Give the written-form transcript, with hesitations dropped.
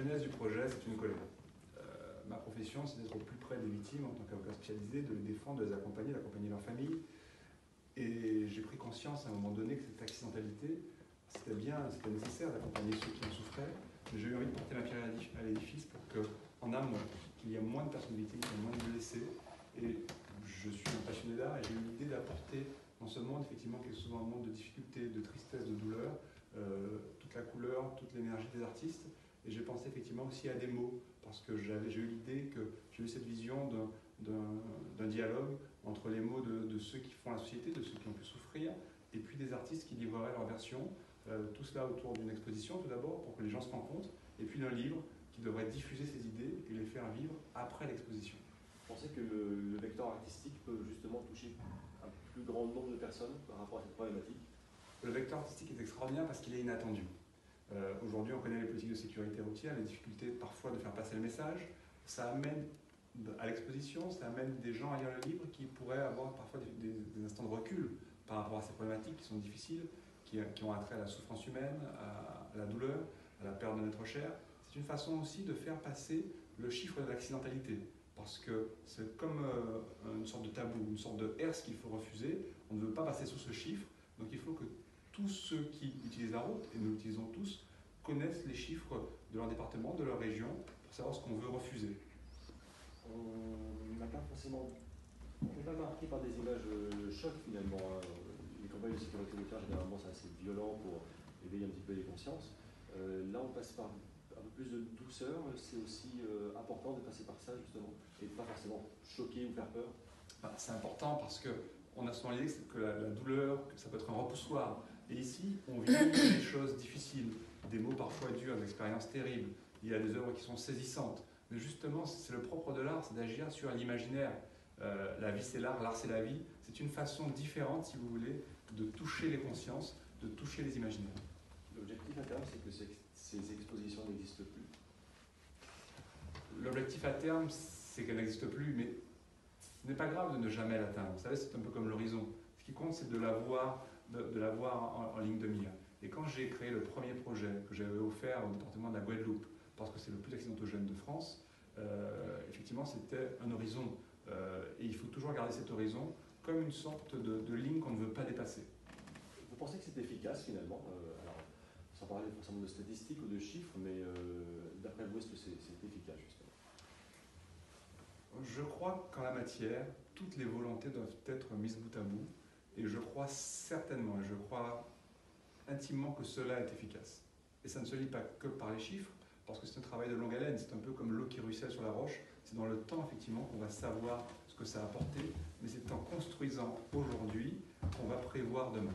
genèse du projet, c'est une colère. Ma profession, c'est d'être au plus près des victimes en tant qu'avocat spécialisé, de les défendre, de les accompagner, d'accompagner leur famille. Et j'ai pris conscience à un moment donné que cette accidentalité, c'était nécessaire d'accompagner ceux qui en souffraient. Mais j'ai eu envie de porter la pierre à l'édifice pour qu'en amont, qu'il y ait moins de personnes victimes, qu'il y ait moins de blessés. Et je suis un passionné d'art et j'ai eu l'idée d'apporter dans ce monde, effectivement, qui est souvent un monde de difficultés, de tristesse, de douleur, toute la couleur, toute l'énergie des artistes. Et j'ai pensé effectivement aussi à des mots, parce que j'ai eu l'idée que j'ai eu cette vision d'un dialogue entre les mots de ceux qui font la société, de ceux qui ont pu souffrir, et puis des artistes qui livreraient leur version, tout cela autour d'une exposition tout d'abord, pour que les gens se rencontrent, et puis d'un livre qui devrait diffuser ces idées et les faire vivre après l'exposition. Vous pensez que le vecteur artistique peut justement toucher un plus grand nombre de personnes par rapport à cette problématique? Le vecteur artistique est extraordinaire parce qu'il est inattendu. Aujourd'hui, on connaît les politiques de sécurité routière, les difficultés parfois de faire passer le message. Ça amène à l'exposition, ça amène des gens à lire le livre qui pourraient avoir parfois des instants de recul par rapport à ces problématiques qui sont difficiles, qui ont attrait à la souffrance humaine, à la douleur, à la perte de notre chair. C'est une façon aussi de faire passer le chiffre de l'accidentalité, parce que c'est comme une sorte de tabou, une sorte de herse qu'il faut refuser. On ne veut pas passer sous ce chiffre, donc il faut que tous ceux qui utilisent la route, et nous l'utilisons tous, connaissent les chiffres de leur département, de leur région, pour savoir ce qu'on veut refuser. On n'a pas forcément... On n'est pas marqué par des images chocs finalement. Les campagnes de sécurité routière, généralement, c'est assez violent pour éveiller un petit peu les consciences. Là, on passe par un peu plus de douceur. C'est aussi important de passer par ça, justement, et de pas forcément choquer ou faire peur. C'est important parce qu'on a souvent l'idée que la douleur, que ça peut être un repoussoir. Et ici, on vit des choses difficiles, des mots parfois durs, des expériences terribles. Il y a des œuvres qui sont saisissantes. Mais justement, c'est le propre de l'art, c'est d'agir sur l'imaginaire. La vie, c'est l'art c'est la vie. C'est une façon différente, si vous voulez, de toucher les consciences, de toucher les imaginaires. L'objectif à terme, c'est que ces expositions n'existent plus. L'objectif à terme, c'est qu'elles n'existent plus, mais ce n'est pas grave de ne jamais l'atteindre. Vous savez, c'est un peu comme l'horizon. Ce qui compte, c'est de la voir en ligne de mire. Et quand j'ai créé le premier projet que j'avais offert au département de la Guadeloupe, parce que c'est le plus accidentogène de France, effectivement, c'était un horizon. Et il faut toujours garder cet horizon comme une sorte de ligne qu'on ne veut pas dépasser. Vous pensez que c'est efficace finalement? Alors, sans parler forcément de statistiques ou de chiffres, mais d'après vous, est-ce que c'est efficace justement? Je crois qu'en la matière, toutes les volontés doivent être mises bout à bout. Et je crois certainement, et je crois intimement que cela est efficace. Et ça ne se lit pas que par les chiffres, parce que c'est un travail de longue haleine, c'est un peu comme l'eau qui ruisselle sur la roche. C'est dans le temps, effectivement, qu'on va savoir ce que ça a apporté, mais c'est en construisant aujourd'hui qu'on va prévoir demain.